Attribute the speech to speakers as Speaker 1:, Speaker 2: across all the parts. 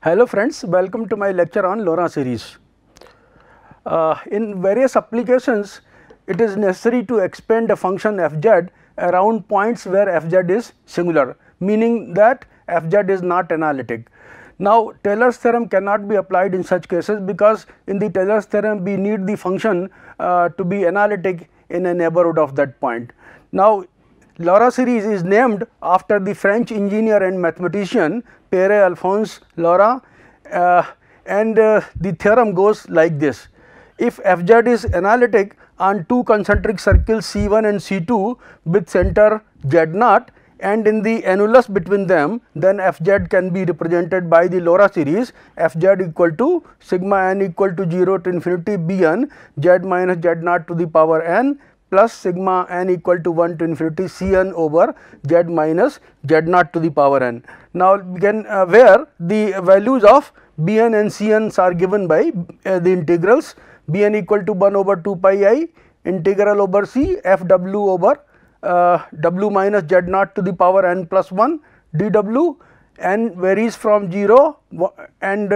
Speaker 1: Hello friends, welcome to my lecture on LoRa series. In various applications, it is necessary to expand a function fz around points where fz is singular, meaning that fz is not analytic. Now, Taylor's theorem cannot be applied in such cases because in the Taylor's theorem we need the function to be analytic in a neighborhood of that point. Now, LoRa series is named after the French engineer and mathematician Pierre-Alphonse LoRa, and the theorem goes like this: if fz is analytic on two concentric circles C1 and C2 with center Z0 and in the annulus between them, then fz can be represented by the LoRa series fz equal to sigma n equal to 0 to infinity bn z minus Z0 to the power n plus sigma n equal to 1 to infinity Cn over z minus Z0 to the power n. Now, we can where the values of Bn and Cn are given by the integrals Bn equal to 1 over 2 pi I integral over C Fw over W minus Z0 to the power n plus 1 dW, n varies from 0 and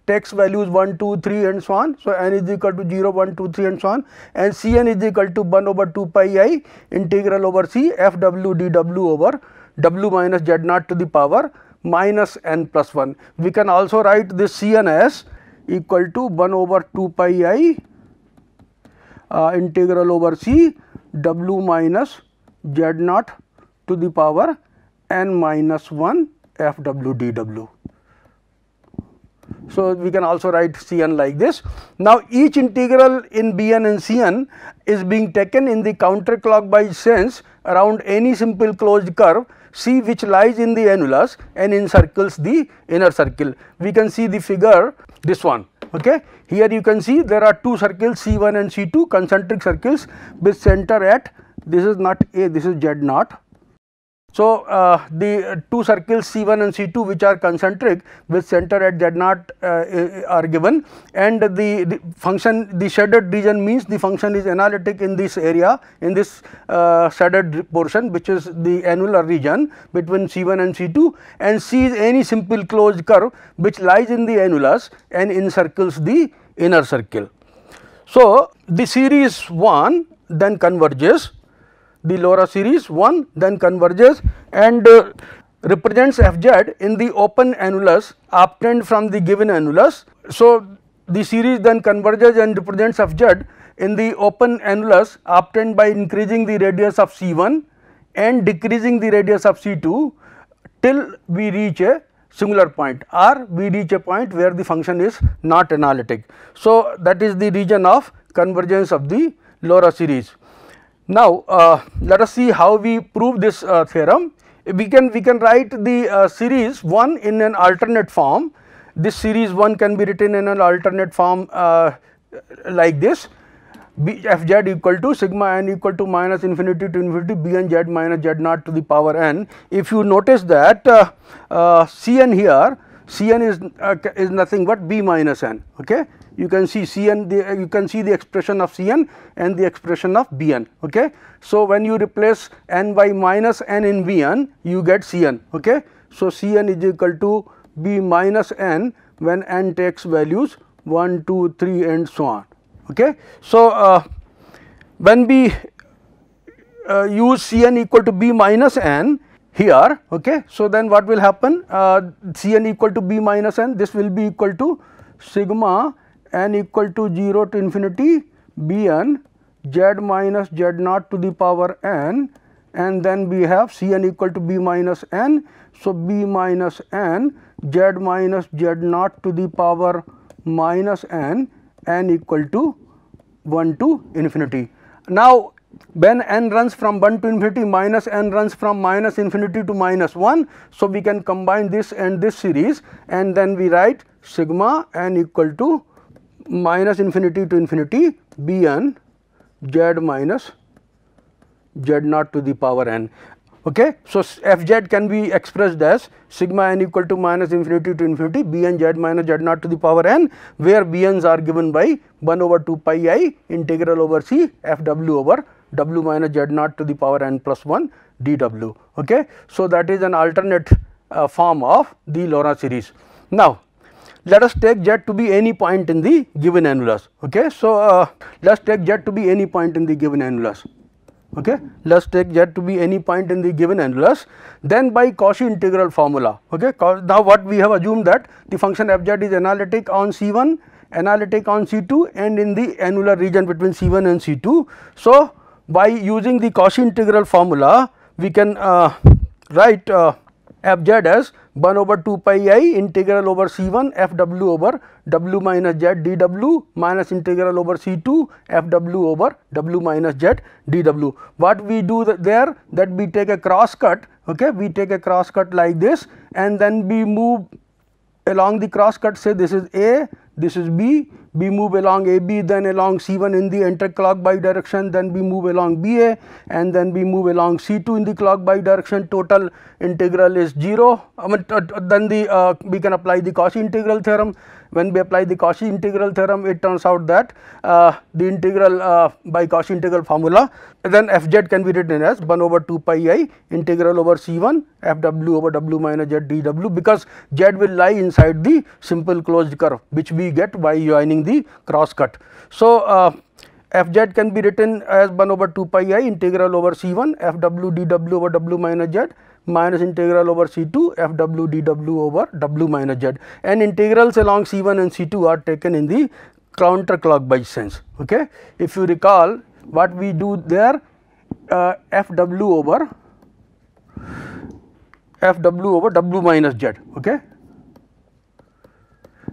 Speaker 1: takes values 1, 2, 3 and so on. So, n is equal to 0, 1, 2, 3 and so on, and Cn is equal to 1 over 2 pi I integral over C Fw dW over W minus Z0 to the power minus n plus 1. We can also write this Cn as equal to 1 over 2 pi I integral over C W minus Z0 to the power n minus 1 Fw dW. So, we can also write Cn like this. Now, each integral in Bn and Cn is being taken in the counterclockwise sense around any simple closed curve C which lies in the annulus and encircles the inner circle. We can see the figure, this one. Okay. Here you can see there are two circles C1 and C2, concentric circles with center at, this is not A, this is Z0. So, the two circles C1 and C2 which are concentric with center at Z0 are given, and the function, the shaded region means the function is analytic in this area, in this shaded portion which is the annular region between C1 and C2, and C is any simple closed curve which lies in the annulus and encircles the inner circle. So, the series 1 then converges, the LoRa series 1 then converges and represents fz in the open annulus obtained from the given annulus. So, the series then converges and represents fz in the open annulus obtained by increasing the radius of C1 and decreasing the radius of C2 till we reach a singular point, or we reach a point where the function is not analytic. So, that is the region of convergence of the LoRa series. Now, let us see how we prove this theorem. We can write the series 1 in an alternate form. This series 1 can be written in an alternate form like this: fz equal to sigma n equal to minus infinity to infinity bn z minus Z0 to the power n. If you notice that Cn here, Cn is nothing but b minus n. Okay. You can see Cn, you can see the expression of Cn and the expression of Bn. Okay. So, when you replace n by minus n in Bn, you get Cn. Okay. So, Cn is equal to b minus n when n takes values 1, 2, 3 and so on. Okay. So, when we use Cn equal to b minus n here, okay, so then what will happen? Cn equal to b minus n, this will be equal to sigma n equal to 0 to infinity Bn z minus Z0 to the power n, and then we have Cn equal to b minus n. So, b minus n z minus Z0 to the power minus n equal to 1 to infinity. Now, when n runs from 1 to infinity, minus n runs from minus infinity to minus 1. So, we can combine this and this series, and then we write sigma n equal to minus infinity to infinity Bn z minus Z0 to the power n. Okay. So, fz can be expressed as sigma n equal to minus infinity to infinity Bn z minus Z0 to the power n, where Bn's are given by 1 over 2 pi I integral over C Fw over W minus Z0 to the power n plus 1 dW. Okay. So, that is an alternate form of the LoRa series. Now, let us take z to be any point in the given annulus. Okay. So, let us take z to be any point in the given annulus. Okay. Let us take z to be any point in the given annulus, then by Cauchy integral formula. Okay. Now, what we have assumed that the function f z is analytic on C1, analytic on C2 and in the annular region between C1 and C2. So, by using the Cauchy integral formula, we can write f z as 1 over 2 pi I integral over C1 f w over w minus z dw minus integral over C2 f w over w minus z dw. What we do there, that we take a cross cut, okay, we take a cross cut like this and then we move along the cross cut, say this is A, this is B, we move along AB, then along C1 in the anti-clockwise direction, then we move along BA and then we move along C2 in the clockwise direction. Total integral is 0. Then we can apply the Cauchy integral theorem. When we apply the Cauchy integral theorem, it turns out that the integral by Cauchy integral formula, then f z can be written as 1 over 2 pi I integral over C1 f w over w minus z dw, because z will lie inside the simple closed curve which we get by joining the cross cut. So, f z can be written as 1 over 2 pi I integral over C1 f w dw over w minus z minus integral over C2 f w dw over w minus z, and integrals along C1 and C2 are taken in the counterclockwise sense. Okay. If you recall what we do there, f w over w minus z, okay,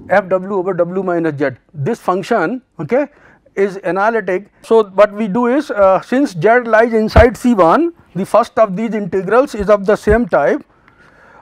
Speaker 1: f w over w minus z, this function, okay, is analytic. So, what we do is, since z lies inside C1, the first of these integrals is of the same type,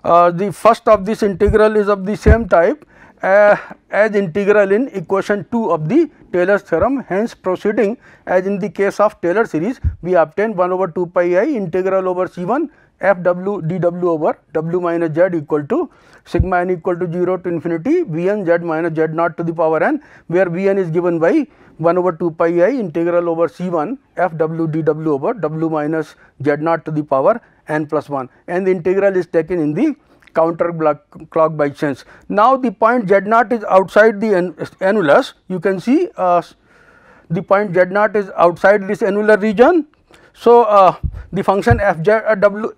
Speaker 1: the first of this integral is of the same type as integral in equation 2 of the Taylor's theorem. Hence, proceeding as in the case of Taylor series, we obtain 1 over 2 pi I integral over C1 f w dw over w minus z equal to sigma n equal to 0 to infinity v n z minus z naught to the power n, where v n is given by 1 over 2 pi I integral over C1 f w dw over w minus z naught to the power n plus 1, and the integral is taken in the counterclockwise sense. Now, the point z naught is outside the annulus. You can see the point z naught is outside this annular region. So, the function f w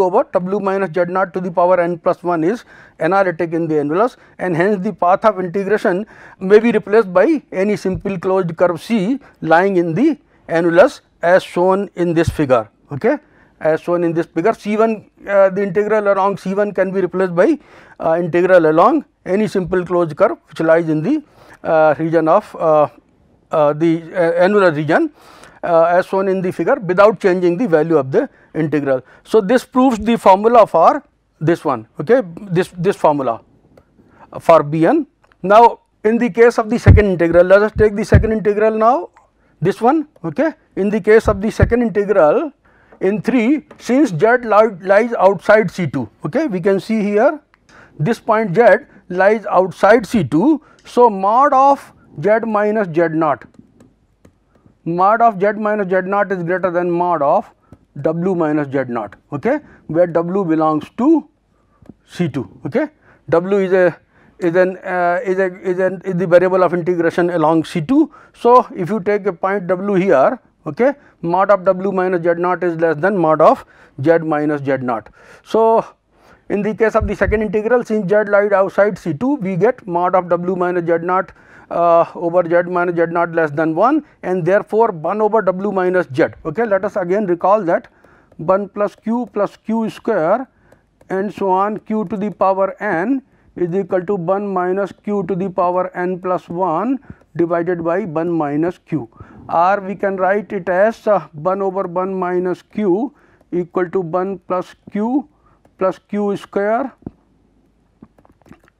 Speaker 1: over w minus z naught to the power n plus 1 is analytic in the annulus, and hence the path of integration may be replaced by any simple closed curve C lying in the annulus as shown in this figure. Okay. As shown in this figure, C1, the integral along C1 can be replaced by integral along any simple closed curve which lies in the region of the annular region as shown in the figure without changing the value of the integral. So, this proves the formula for this one, okay, this formula for Bn. Now, in the case of the second integral, let us take the second integral now, this one, okay. In the case of the second integral in 3, since z lies outside C2, okay, we can see here this point z lies outside C2. So, mod of z minus z naught, mod of z minus z naught is greater than mod of w minus z naught, okay, where w belongs to C2, okay. W is the variable of integration along C2. So, if you take a point w here, okay, mod of w minus z naught is less than mod of z minus z naught. So, in the case of the second integral, since z lies outside C2, we get mod of w minus z naught over z minus z naught less than 1, and therefore 1 over w minus z. Okay. Let us again recall that 1 plus q square and so on q to the power n is equal to 1 minus q to the power n plus 1 divided by 1 minus q, or we can write it as 1 over 1 minus q equal to 1 plus q square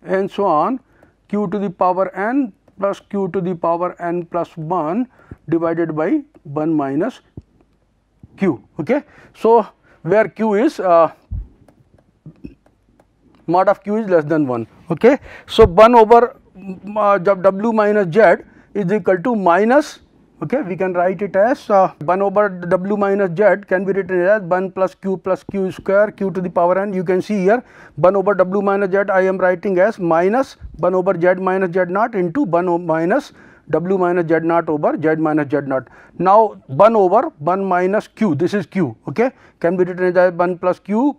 Speaker 1: and so on q to the power n plus q to the power n plus 1 divided by 1 minus q. Okay. So, where q is mod of q is less than 1. Okay. So, 1 over w minus z is equal to minus Okay, we can write it as 1 over w minus z can be written as 1 plus q square q to the power n. You can see here 1 over w minus z I am writing as minus 1 over z minus z naught into 1 minus w minus z naught over z minus z naught. Now 1 over 1 minus q, this is q, okay, can be written as 1 plus q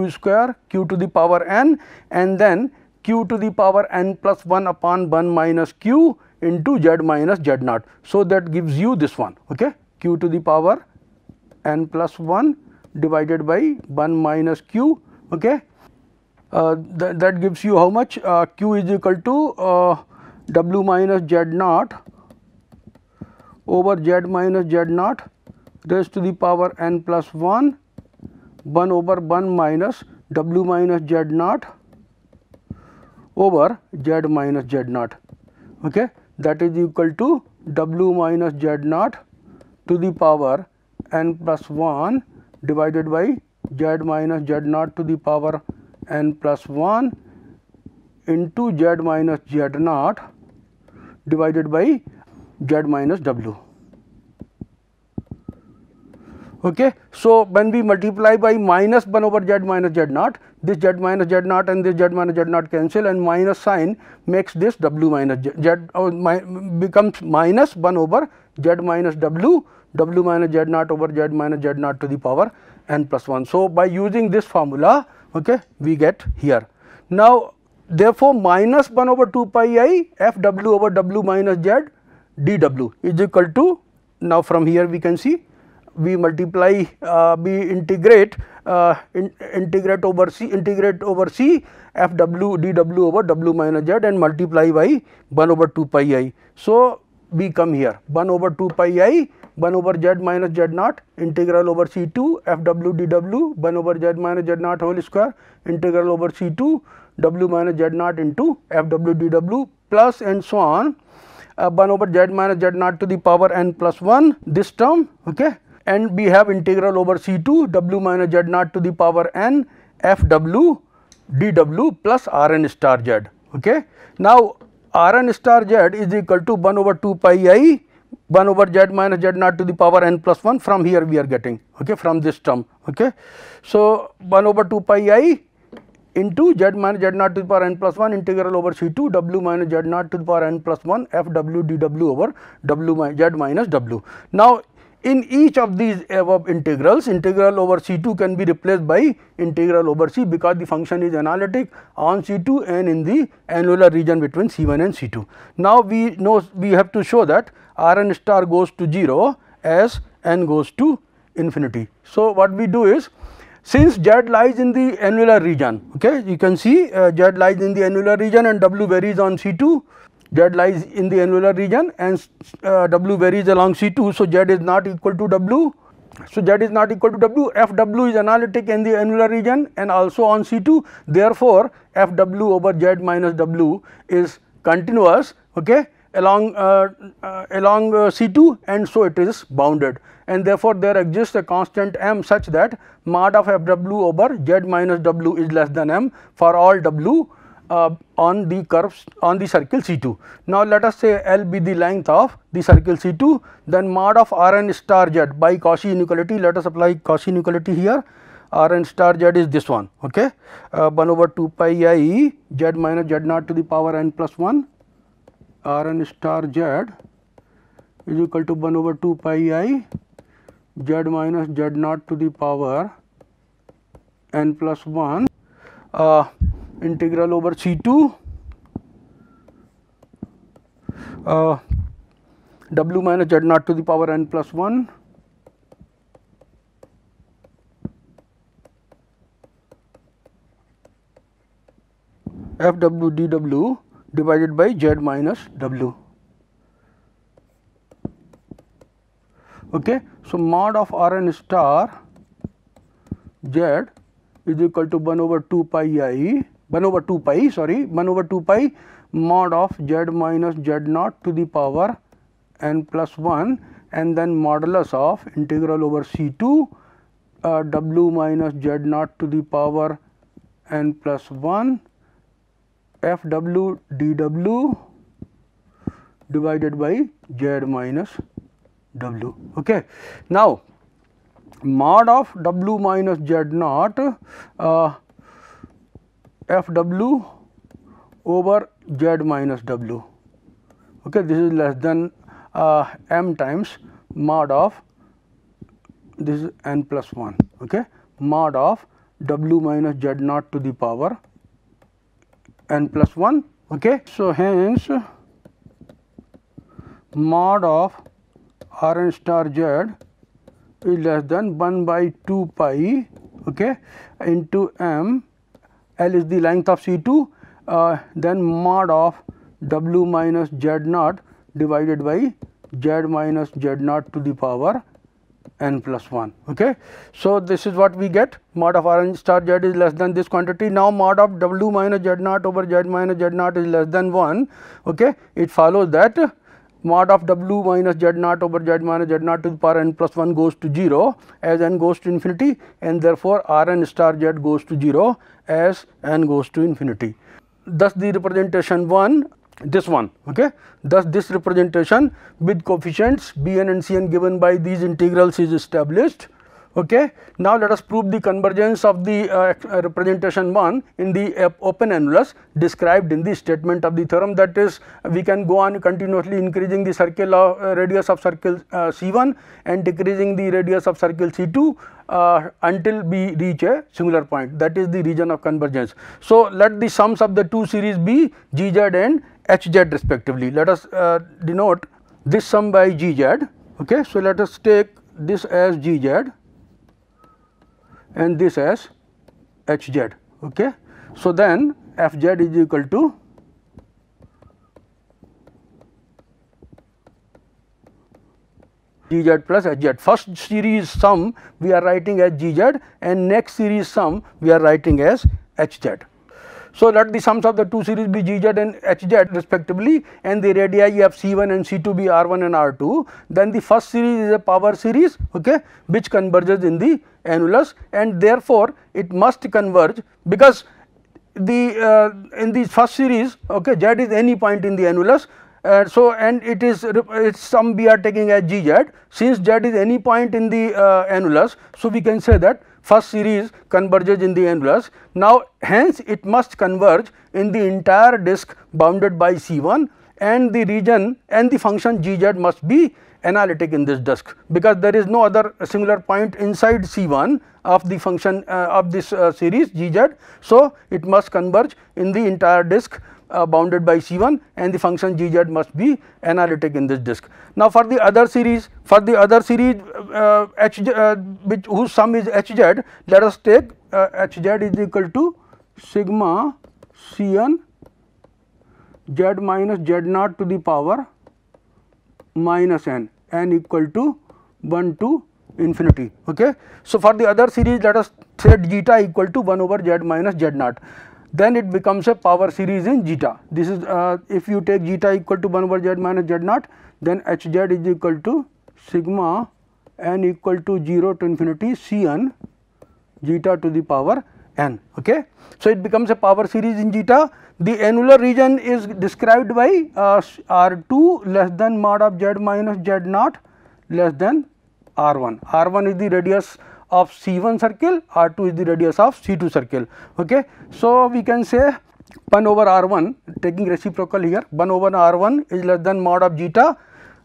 Speaker 1: square q to the power n, and then q to the power n plus 1 upon 1 minus q into z minus z naught. So that gives you this one, okay, q to the power n plus 1 divided by 1 minus q, okay. That gives you how much? Q is equal to w minus z naught over z minus z naught raised to the power n plus 1 over 1 minus w minus z naught over z minus z naught, okay. That is equal to w minus z naught to the power n plus 1 divided by z minus z naught to the power n plus 1 into z minus z naught divided by z minus w. Okay. So, when we multiply by minus 1 over z minus z naught, this z minus z naught and this z minus z naught cancel, and minus sign makes this w minus z becomes minus 1 over z minus w minus z naught over z minus z naught to the power n plus 1. So, by using this formula, okay, we get here. Now, therefore, minus 1 over 2 pi I f w over w minus z dw is equal to, now from here we can see, we multiply, we integrate over c f w dw over w minus z and multiply by 1 over 2 pi I. So, we come here 1 over 2 pi I 1 over z minus z naught integral over c2 f w dw 1 over z minus z naught whole square integral over c2 w minus z naught into f w dw plus and so on 1 over z minus z naught to the power n plus 1 this term, okay, and we have integral over c2 w minus z naught to the power n f w dw plus rn star z, okay. Now, rn star z is equal to 1 over 2 pi I 1 over z minus z naught to the power n plus 1, from here we are getting, okay, from this term, okay. So, 1 over 2 pi I into z minus z naught to the power n plus 1 integral over c2 w minus z naught to the power n plus 1 f w dw over z minus w. Now, in each of these above integrals, integral over c2 can be replaced by integral over c, because the function is analytic on c2 and in the annular region between c1 and c2. Now, we know we have to show that rn star goes to 0 as n goes to infinity. So, what we do is, since z lies in the annular region, okay, you can see z lies in the annular region and w varies on c2, z lies in the annular region and w varies along c2. So, z is not equal to w. So, z is not equal to w, f w is analytic in the annular region and also on c2. Therefore, f w over z minus w is continuous, okay, along c2, and so it is bounded, and therefore, there exists a constant m such that mod of f w over z minus w is less than m for all w on the curves on the circle C2. Now, let us say L be the length of the circle C2, then mod of Rn star z by Cauchy inequality. Let us apply Cauchy inequality here. Rn star z is this one, okay, 1 over 2 pi I z minus z naught to the power n plus 1. Rn star z is equal to 1 over 2 pi I z minus z naught to the power n plus 1 integral over C2 w minus z naught to the power n plus 1 f w dw divided by z minus w. Okay. So, mod of Rn star z is equal to 1 over 2 pi I 1 over 2 pi mod of z minus z naught to the power n plus 1 and then modulus of integral over C2 w minus z naught to the power n plus 1 f w dw divided by z minus W. Okay. Now, mod of W minus Z naught Fw over Z minus W. Okay, this is less than m times mod of, this is n plus 1, okay, mod of W minus Z naught to the power n plus 1. Okay. So, hence mod of Rn star Z is less than 1 by 2 pi, okay, into m, L is the length of C2, then mod of W minus Z naught divided by Z minus Z naught to the power n plus 1. Okay. So, this is what we get, mod of Rn star Z is less than this quantity. Now, mod of W minus Z naught over Z minus Z naught is less than 1. Okay. It follows that mod of W minus Z naught over Z minus Z naught to the power n plus 1 goes to 0 as n goes to infinity, and therefore, Rn star Z goes to 0 as n goes to infinity. Thus, the representation 1, this one, okay. Thus, this representation with coefficients Bn and Cn given by these integrals is established. Okay. Now, let us prove the convergence of the representation 1 in the open annulus described in the statement of the theorem, that is, we can go on continuously increasing the circle of radius of circle C1 and decreasing the radius of circle C2 until we reach a singular point, that is the region of convergence. So, let the sums of the two series be Gz and Hz respectively. Let us denote this sum by Gz. Okay. So, let us take this as Gz and this as Hz. Okay. So, then Fz is equal to Gz plus Hz. First series sum we are writing as Gz and next series sum we are writing as Hz. So, let the sums of the two series be Gz and Hz respectively, and the radii of C1 and C2 be R1 and R2. Then the first series is a power series, okay, which converges in the annulus, and therefore, it must converge, because the in the first series, okay, Z is any point in the annulus. So, and it is its sum we are taking as Gz, since Z is any point in the annulus. So, we can say that first series converges in the annulus. Now, hence it must converge in the entire disk bounded by C1, and the region and the function Gz must be analytic in this disk, because there is no other singular point inside C1 of the function of this series Gz. So, it must converge in the entire disk bounded by C1, and the function Gz must be analytic in this disk. Now, for the other series, which whose sum is Hz, let us take Hz is equal to sigma Cn Z minus Z naught to the power minus n equal to 1 to infinity. Okay. So, for the other series, let us set zeta equal to 1 over Z minus Z naught. Then it becomes a power series in zeta. This is if you take zeta equal to 1 over Z minus Z naught, then Hz is equal to sigma n equal to 0 to infinity Cn zeta to the power n. Okay. So, it becomes a power series in zeta. The annular region is described by R2 less than mod of Z minus Z naught less than R1. R1 is the radius of C1 circle, R2 is the radius of C2 circle. Okay. So, we can say 1 over R1, taking reciprocal here, 1 over R1 is less than mod of zeta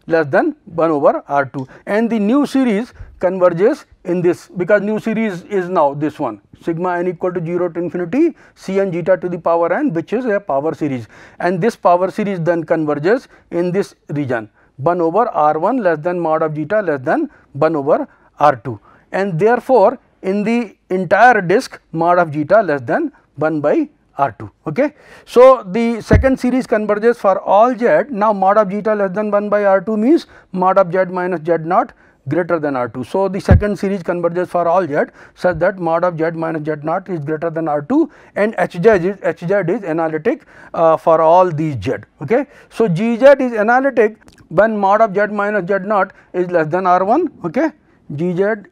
Speaker 1: less than 1 over R2, and the new series converges in this, because new series is now this one, sigma n equal to 0 to infinity Cn zeta to the power n, which is a power series, and this power series then converges in this region 1 over R1 less than mod of zeta less than 1 over R2, and therefore, in the entire disk mod of zeta less than 1 by R2. Okay. So, the second series converges for all Z. Now, mod of zeta less than 1 by R2 means mod of Z minus Z naught greater than R2. So, the second series converges for all Z such that mod of Z minus Z naught is greater than R2, and Hz is analytic for all these Z. Okay. So, Gz is analytic when mod of Z minus Z naught is less than R1. Okay. Gz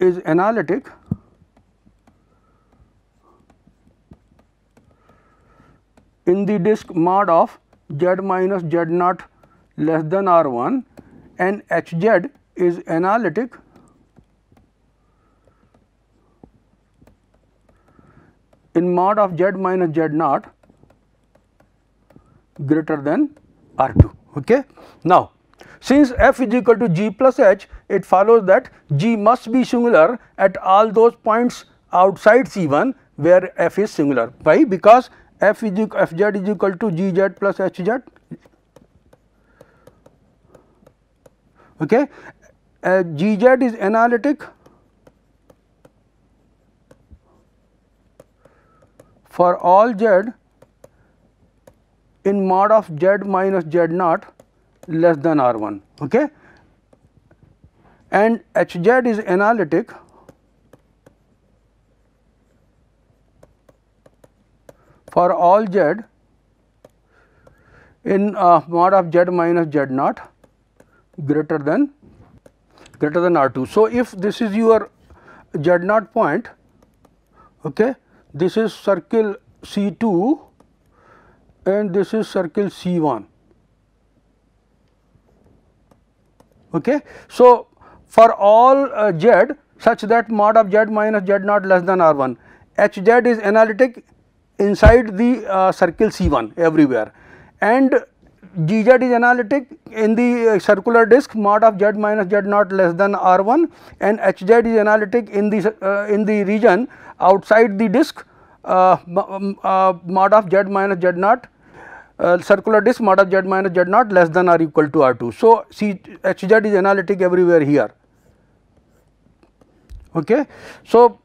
Speaker 1: is analytic in the disk mod of Z minus Z naught less than R1, and Hz is analytic in mod of Z minus Z naught greater than R2. Okay. Now, since f is equal to G plus H, it follows that G must be singular at all those points outside C1 where f is singular. Why? Because Fz is equal to Gz plus Hz. Okay. Gz is analytic for all Z in mod of Z minus Z naught less than R1. Okay. And Hz is analytic for all Z in mod of Z minus Z naught greater than R2. So, if this is your Z naught point, okay, this is circle C2 and this is circle C1. Okay. So, for all Z such that mod of Z minus Z naught less than R1, Hz is analytic inside the circle C1 everywhere, and Gz is analytic in the circular disc mod of Z minus Z naught less than R1, and Hz is analytic in the region outside the disc mod of Z minus Z naught circular disc mod of Z minus Z naught less than or equal to R2. So, Hz is analytic everywhere here. Okay. So,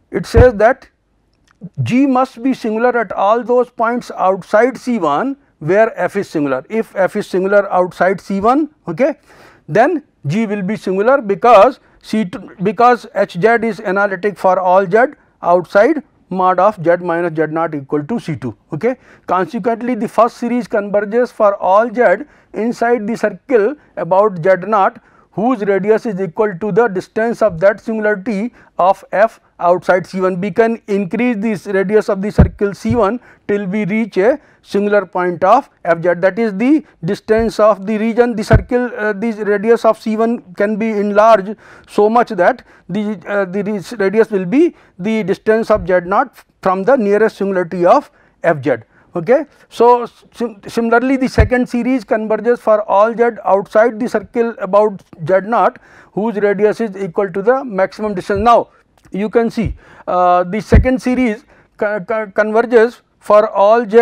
Speaker 1: it says that G must be singular at all those points outside C1 where f is singular. If f is singular outside C1, okay, then G will be singular because Hz is analytic for all Z outside mod of Z minus Z naught equal to C2. Okay. Consequently, the first series converges for all Z inside the circle about Z naught whose radius is equal to the distance of that singularity of f outside C1. We can increase this radius of the circle C1 till we reach a singular point of Fz, that is the distance of the region. The circle the radius of C1 can be enlarged so much that the radius will be the distance of Z naught from the nearest singularity of Fz. Okay. So, similarly the second series converges for all Z outside the circle about Z naught whose radius is equal to the maximum distance. Now, you can see the second series converges for all Z,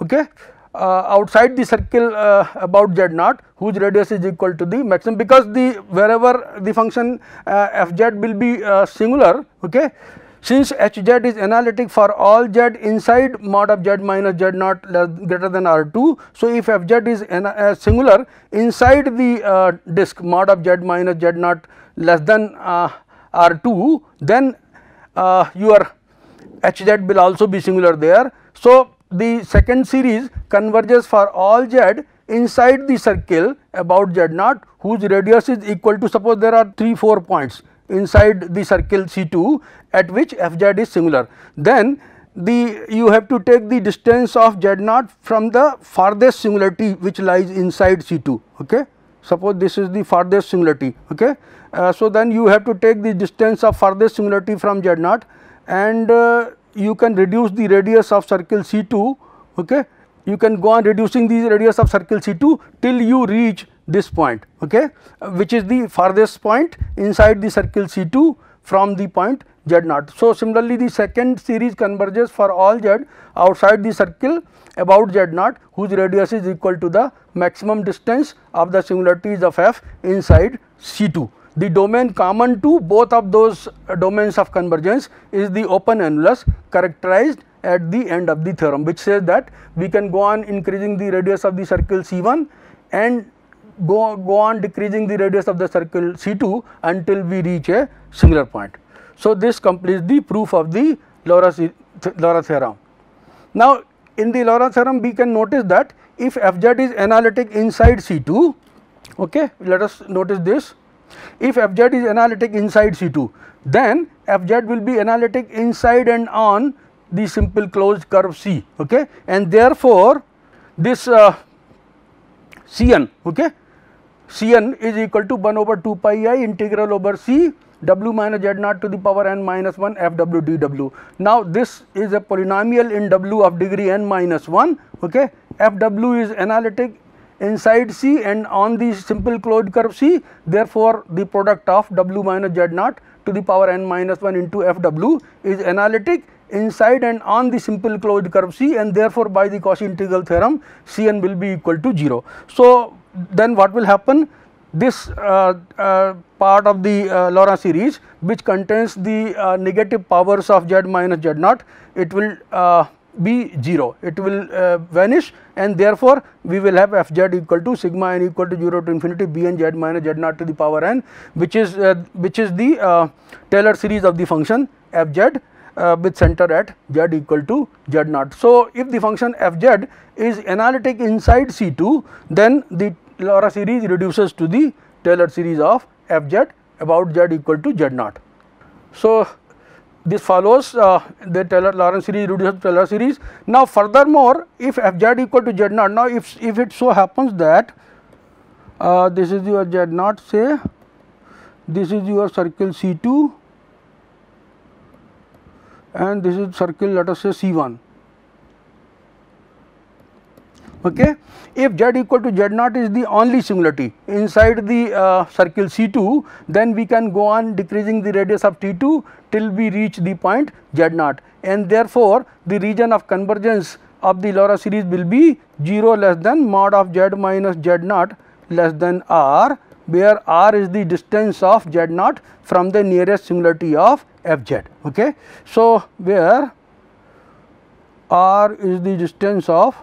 Speaker 1: okay, outside the circle about Z naught whose radius is equal to the maximum, because the wherever the function Fz will be singular, okay. Since Hz is analytic for all Z inside mod of Z minus Z naught greater than R2. So, if Fz is singular inside the disc mod of Z minus Z naught less than R2, then your Hz will also be singular there. So, the second series converges for all Z inside the circle about Z naught whose radius is equal to, suppose there are 3-4 points inside the circle C2 at which Fz is singular, then you have to take the distance of Z naught from the farthest singularity which lies inside C2. Okay. Suppose this is the farthest singularity. Okay. So, then you have to take the distance of farthest singularity from Z naught, and you can reduce the radius of circle C2. Okay. You can go on reducing the radius of circle C2 till you reach this point, okay, which is the farthest point inside the circle C2 from the point Z naught. So, similarly the second series converges for all Z outside the circle about Z naught whose radius is equal to the maximum distance of the singularities of f inside C2. The domain common to both of those domains of convergence is the open annulus characterized at the end of the theorem, which says that we can go on increasing the radius of the circle C1 and go on decreasing the radius of the circle C2 until we reach a singular point. So, this completes the proof of the LoRa theorem. Now, in the LoRa theorem we can notice that if Fz is analytic inside C2, okay, let us notice this. If Fz is analytic inside C2, then Fz will be analytic inside and on the simple closed curve C, okay, and therefore this Cn, okay, Cn is equal to 1 over 2 pi I integral over C w minus z naught to the power n minus 1 fw dw. Now this is a polynomial in w of degree n minus 1. Okay, fw is analytic inside C and on the simple closed curve C. Therefore, the product of w minus z naught to the power n minus 1 into fw is analytic inside and on the simple closed curve C, and therefore, by the Cauchy integral theorem Cn will be equal to 0. So, then what will happen? This part of the Laurent series which contains the negative powers of z minus z naught, it will be 0, it will vanish, and therefore, we will have fz equal to sigma n equal to 0 to infinity bn z minus z naught to the power n, which is the Taylor series of the function fz with center at z equal to z naught. So, if the function fz is analytic inside C2, then the Laurent series reduces to the Taylor series of fz about z equal to z naught. So, this follows the Laurent series reduces to Taylor series. Now, furthermore, if fz equal to z naught, now if it so happens that this is your z naught, say this is your circle C2 and this is circle, let us say C1. Okay. If z equal to z naught is the only singularity inside the circle C2, then we can go on decreasing the radius of T2 till we reach the point z naught, and therefore, the region of convergence of the Laurent series will be 0 less than mod of z minus z naught less than r, where r is the distance of z naught from the nearest singularity of fz. Okay. So, where r is the distance of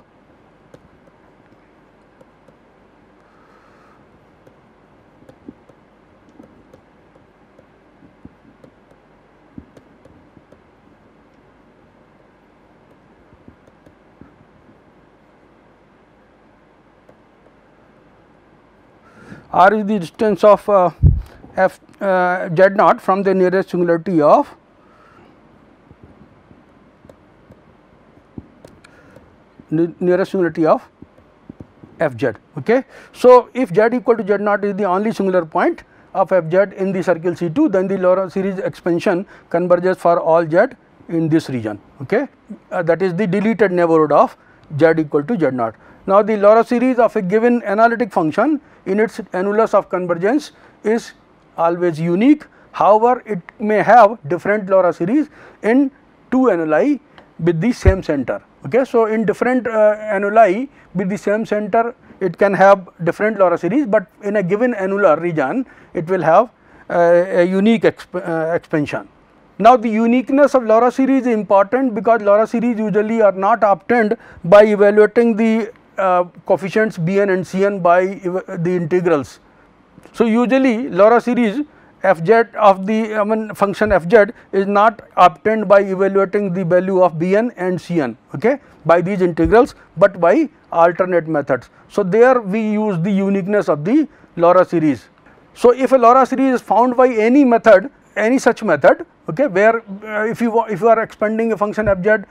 Speaker 1: r is the distance of z naught from the nearest singularity of fz. Okay. So, if z equal to z naught is the only singular point of fz in the circle C2, then the Laurent series expansion converges for all z in this region. Okay. That is the deleted neighborhood of z equal to z naught. Now, the Laurent series of a given analytic function in its annulus of convergence is always unique. However, it may have different Laurent series in two annuli with the same center. Okay. So, in different annuli with the same center, it can have different Laurent series, but in a given annular region, it will have a unique expansion. Now, the uniqueness of Laurent series is important because Laurent series usually are not obtained by evaluating the coefficients Bn and Cn by the integrals. So, usually Laurent series fz of the function fz is not obtained by evaluating the value of Bn and Cn, okay, by these integrals, but by alternate methods. So, there we use the uniqueness of the Laurent series. So, if a Laurent series is found by any method, any such method, okay, where if you are expanding a function fz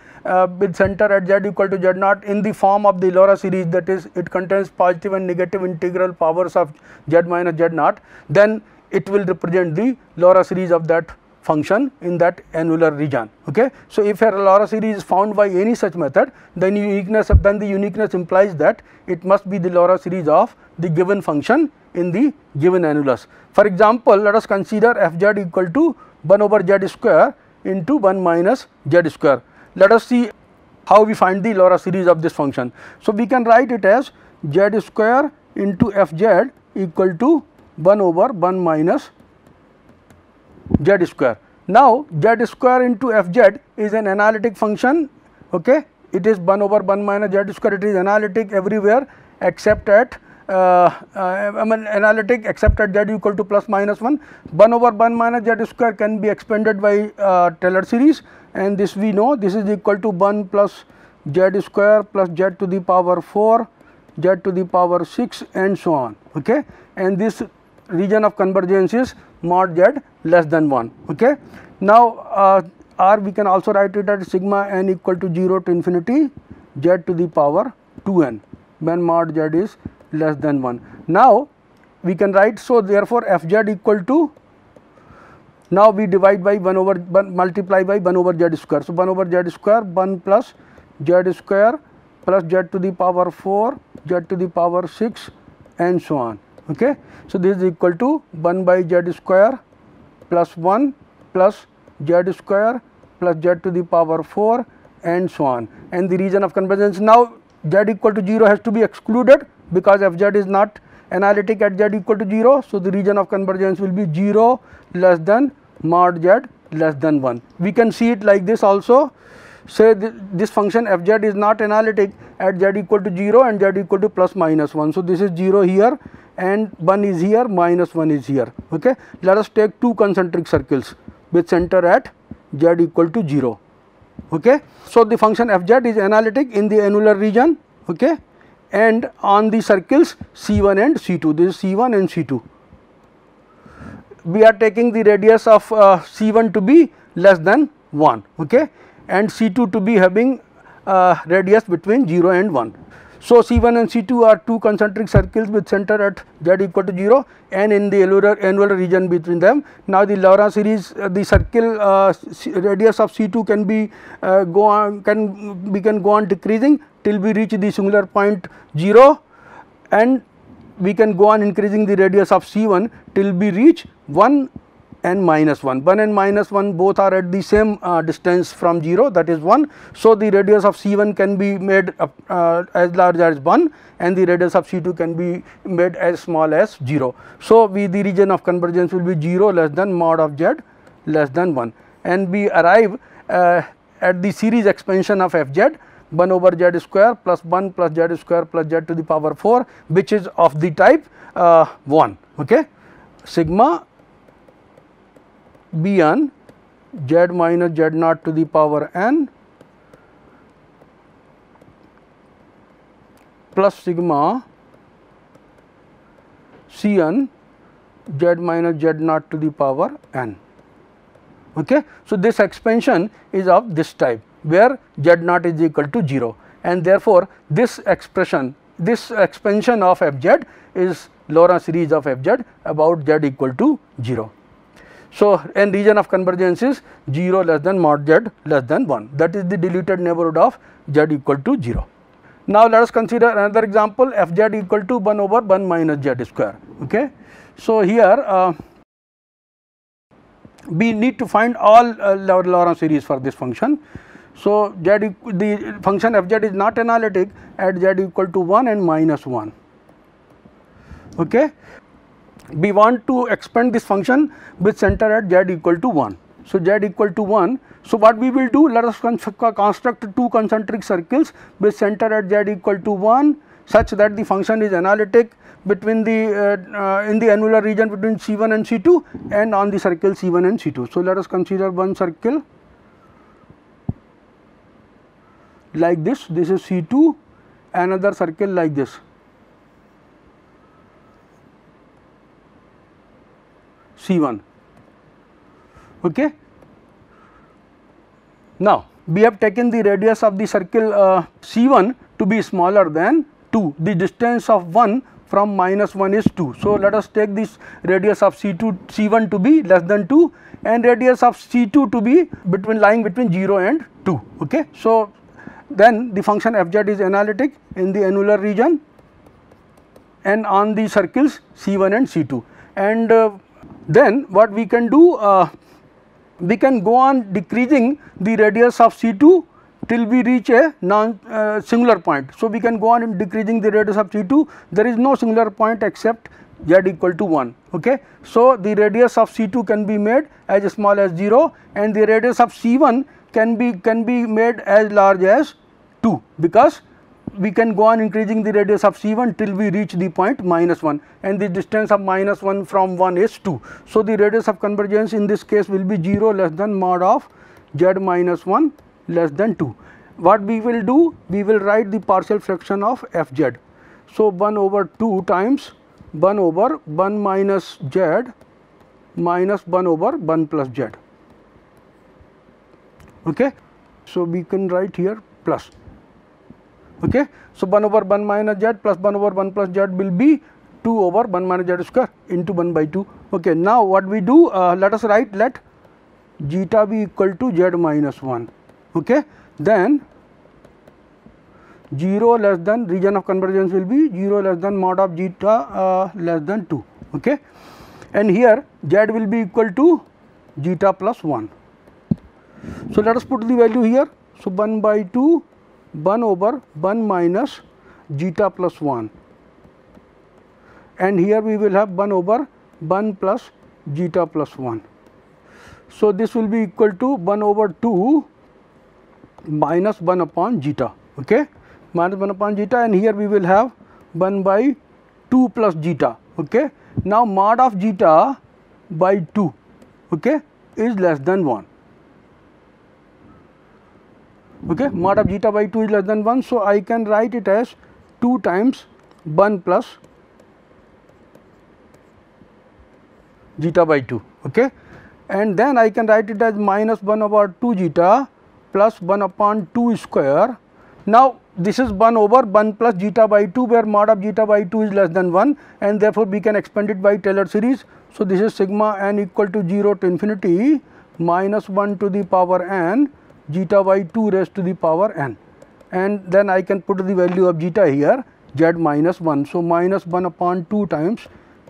Speaker 1: with center at z equal to z naught in the form of the Laurent series, that is, it contains positive and negative integral powers of z minus z naught, then it will represent the Laurent series of that function in that annular region. Okay. So, if a Laurent series is found by any such method, then the uniqueness implies that it must be the Laurent series of the given function in the given annulus. For example, let us consider fz equal to 1 over z square into 1 minus z square. Let us see how we find the Laurent series of this function. So, we can write it as z square into fz equal to 1 over 1 minus z square. Now, z square into fz is an analytic function, okay. It is 1 over 1 minus z square, it is analytic everywhere except at analytic except at z equal to plus minus 1. 1 over 1 minus z square can be expanded by Taylor series, and this we know, this is equal to 1 plus z square plus z to the power 4, z to the power 6 and so on, okay. And this region of convergence is mod z less than 1, okay. Now, r we can also write it as sigma n equal to 0 to infinity z to the power 2n when mod z is less than 1. Now, we can write, so therefore fz equal to, now we divide by 1 over 1, multiply by 1 over z square. So 1 over z square, 1 plus z square plus z to the power 4, z to the power 6 and so on. Okay. So this is equal to 1 by z square plus 1 plus z square plus z to the power 4 and so on, and the region of convergence. Now z equal to 0 has to be excluded because fz is not analytic at z equal to 0. So the region of convergence will be 0 less than mod z less than 1. We can see it like this also. Say this function fz is not analytic at z equal to 0 and z equal to plus minus 1. So this is 0 here and 1 is here, minus 1 is here. Okay. Let us take two concentric circles with center at z equal to 0. Okay. So the function fz is analytic in the annular region, okay, and on the circles C1 and C2. This is C1 and C2. We are taking the radius of C1 to be less than 1, okay, and C2 to be having radius between 0 and 1. So C1 and C2 are two concentric circles with center at z equal to 0 and in the annular region between them. Now the Laurent series, the circle radius of C2 can be we can go on decreasing till we reach the singular point 0, and we can go on increasing the radius of C1 till we reach 1 and minus 1. 1 and minus 1 both are at the same distance from 0, that is 1. So the radius of C1 can be made as large as 1 and the radius of C2 can be made as small as 0. So the region of convergence will be 0 less than mod of z less than 1, and we arrive at the series expansion of fz 1 over z square plus 1 plus z square plus z to the power 4, which is of the type 1, okay, sigma Bn z minus z naught to the power n plus sigma Cn z minus z naught to the power n. Okay. So this expansion is of this type where z naught is equal to 0, and therefore this expression, this expansion of fz is Laurent series of fz about z equal to 0. So and region of convergence is 0 less than mod z less than 1, that is the diluted neighborhood of z equal to 0. Now let us consider another example, fz equal to 1 over 1 minus z square. Okay. So here we need to find all Laurent series for this function. So the function fz is not analytic at z equal to 1 and minus 1. Okay. We want to expand this function with center at z equal to 1. So z equal to 1. So what we will do, let us construct two concentric circles with center at z equal to 1 such that the function is analytic between the in the annular region between C1 and C2 and on the circle C1 and C2. So let us consider one circle like this. This is C2, another circle like this. C1. Okay. Now we have taken the radius of the circle C1 to be smaller than 2. The distance of 1 from minus 1 is 2. So let us take this radius of C1 to be less than 2 and radius of C2 to be lying between 0 and 2. Okay. So then the function fz is analytic in the annular region and on the circles C1 and C2, and then what we can do, we can go on decreasing the radius of C2 till we reach a singular point. So we can go on in decreasing the radius of C2, there is no singular point except z equal to 1. Okay. So the radius of C2 can be made as small as 0 and the radius of C1 can be made as large as 2, because we can go on increasing the radius of C1 till we reach the point minus 1, and the distance of minus 1 from 1 is 2. So the radius of convergence in this case will be 0 less than mod of z minus 1 less than 2. What we will do, we will write the partial fraction of fz. So 1 over 2 times 1 over 1 minus z minus 1 over 1 plus z. Okay. So we can write here plus. Okay. So 1 over 1 minus z plus 1 over 1 plus z will be 2 over 1 minus z square into 1 by 2. Okay, now what we do, let us write, let zeta be equal to z minus 1. Okay, then 0 less than, region of convergence will be 0 less than mod of zeta less than 2. Okay, and here z will be equal to zeta plus 1. So let us put the value here. So 1 by 2, 1 over 1 minus zeta plus 1, and here we will have 1 over 1 plus zeta plus 1. So this will be equal to 1 over 2 minus 1 upon zeta. Okay, minus 1 upon zeta, and here we will have 1 by 2 plus zeta. Okay, now mod of zeta by 2, okay, is less than 1. Okay, mod of zeta by 2 is less than 1. So I can write it as 2 times 1 plus zeta by 2. Okay, and then I can write it as minus 1 over 2 zeta plus 1 upon 2 square. Now this is 1 over 1 plus zeta by 2, where mod of zeta by 2 is less than 1, and therefore we can expand it by Taylor series. So this is sigma n equal to 0 to infinity minus 1 to the power n zeta by 2 raised to the power n, and then I can put the value of zeta here, z minus 1. So minus 1 upon 2 times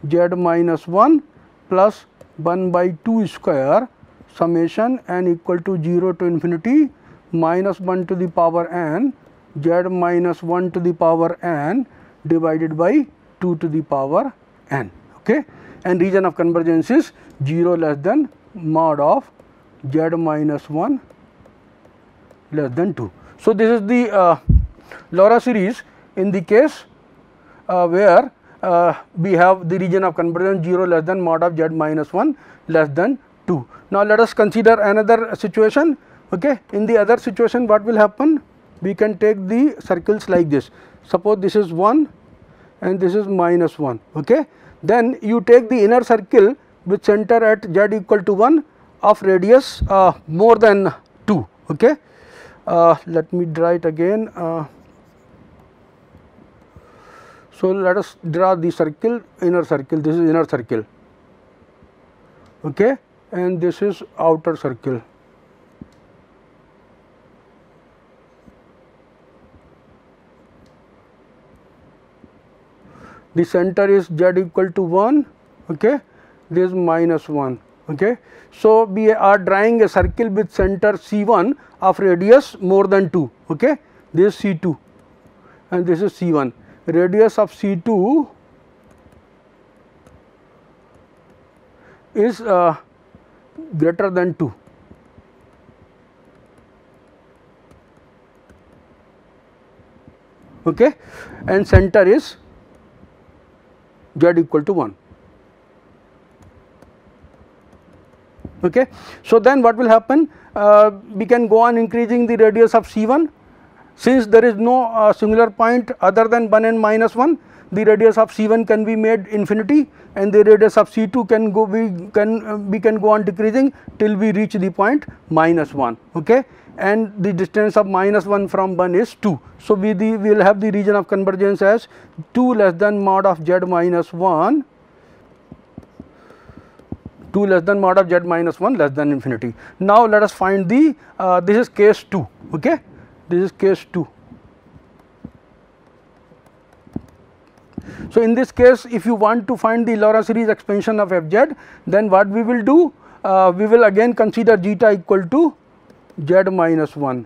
Speaker 1: z minus 1 plus 1 by 2 square summation n equal to 0 to infinity minus 1 to the power n z minus 1 to the power n divided by 2 to the power n. Okay, and region of convergence is 0 less than mod of z minus 1 less than 2. So this is the LoRa series in the case where we have the region of convergence 0 less than mod of z minus 1 less than 2. Now let us consider another situation. Okay, in the other situation what will happen? We can take the circles like this. Suppose this is 1 and this is minus 1. Okay, then you take the inner circle with center at z equal to 1 of radius more than 2. Okay, let me draw it again. So let us draw the circle, inner circle. This is inner circle. Okay, and this is outer circle. The center is z equal to 1. Okay, this is minus 1. Okay, so we are drawing a circle with center C1 of radius more than 2. Okay, this is C2 and this is C1. Radius of C2 is greater than 2. Okay, and center is z equal to 1. Okay, so then what will happen? We can go on increasing the radius of C1. Since there is no singular point other than 1 and minus 1, the radius of C1 can be made infinity, and the radius of C2 can go, we can go on decreasing till we reach the point minus 1. Okay, and the distance of minus 1 from 1 is 2. So we will have the region of convergence as 2 less than mod of z minus 1, 2 less than mod of z minus 1 less than infinity. Now let us find the this is case 2. Okay, this is case 2. So in this case, if you want to find the LoRa series expansion of Fz, then what we will do, we will again consider zeta equal to z minus 1.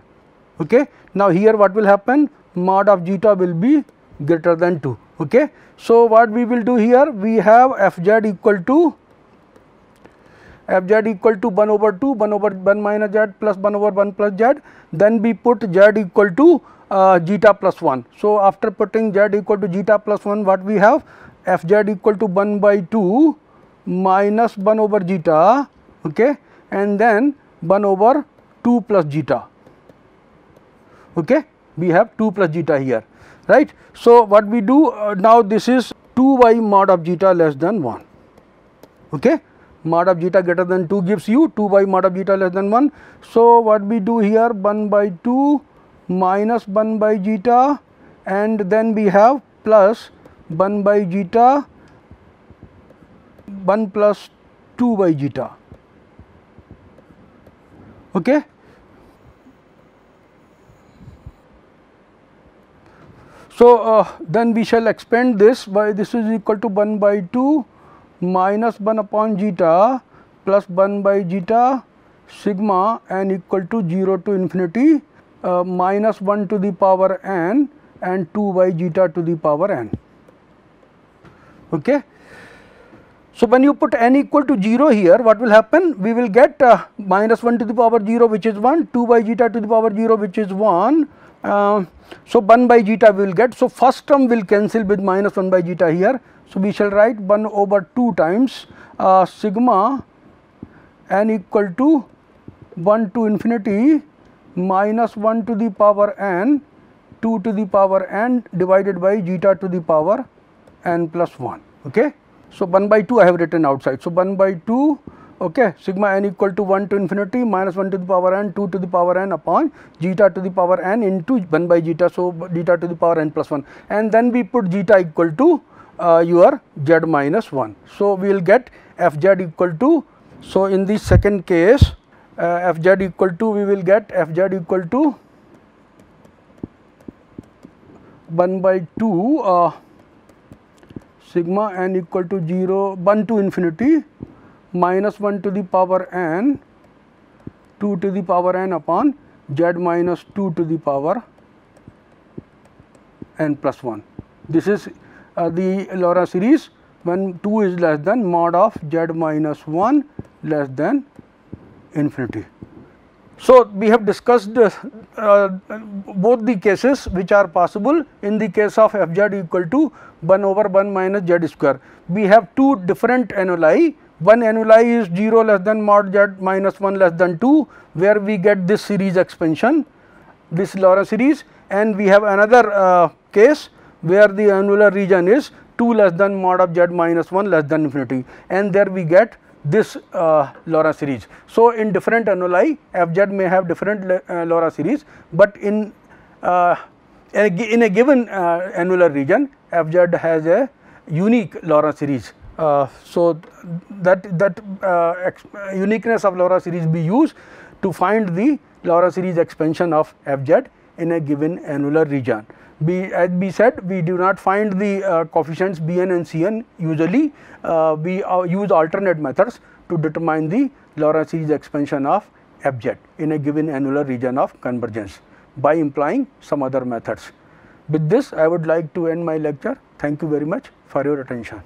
Speaker 1: Okay, now here what will happen? Mod of zeta will be greater than 2. Okay, so what we will do here, we have Fz equal to 1 over 2, 1 over 1 minus z plus 1 over 1 plus z, then we put z equal to zeta plus 1. So after putting z equal to zeta plus 1, what we have? Fz equal to 1 by 2 minus 1 over zeta, okay, and then 1 over 2 plus zeta. Okay, we have 2 plus zeta here, right? So what we do now, this is 2 by mod of zeta less than 1. Okay, mod of zeta greater than 2 gives you 2 by mod of zeta less than 1. So what we do here, 1 by 2 minus 1 by zeta, and then we have plus 1 by zeta 1 plus 2 by zeta. Okay. So, then we shall expand this by, this is equal to 1 by 2 minus 1 upon zeta plus 1 by zeta sigma n equal to 0 to infinity minus 1 to the power n and 2 by zeta to the power n. Okay. So, when you put n equal to 0 here, what will happen? We will get minus 1 to the power 0, which is 1, 2 by zeta to the power 0, which is 1. So, 1 by zeta we will get. So, first term will cancel with minus 1 by zeta here. So, we shall write 1 over 2 times sigma n equal to 1 to infinity minus 1 to the power n 2 to the power n divided by zeta to the power n plus 1. Okay. So, 1 by 2 I have written outside. So, 1 by 2, okay, sigma n equal to 1 to infinity minus 1 to the power n 2 to the power n upon zeta to the power n into 1 by zeta. So, zeta to the power n plus 1, and then we put zeta equal to your z minus 1. So, we will get f z equal to, so in the second case f z equal to, we will get f z equal to 1 by 2 sigma n equal to 0 1 to infinity minus 1 to the power n 2 to the power n upon z minus 2 to the power n plus 1. This is the LoRa series when 2 is less than mod of z minus 1 less than infinity. So, we have discussed both the cases which are possible. In the case of f z equal to 1 over 1 minus z square, we have two different annuli. One annuli is 0 less than mod z minus 1 less than 2, where we get this series expansion, this LoRa series, and we have another case where the annular region is 2 less than mod of z minus 1 less than infinity, and there we get this LoRa series. So, in different annuli f z may have different LoRa series, but in a given annular region f z has a unique LoRa series. So, that uniqueness of LoRa series we use to find the LoRa series expansion of f z in a given annular region. As we said, we do not find the coefficients Bn and Cn usually. We use alternate methods to determine the LoRa series expansion of f z in a given annular region of convergence by employing some other methods. With this, I would like to end my lecture. Thank you very much for your attention.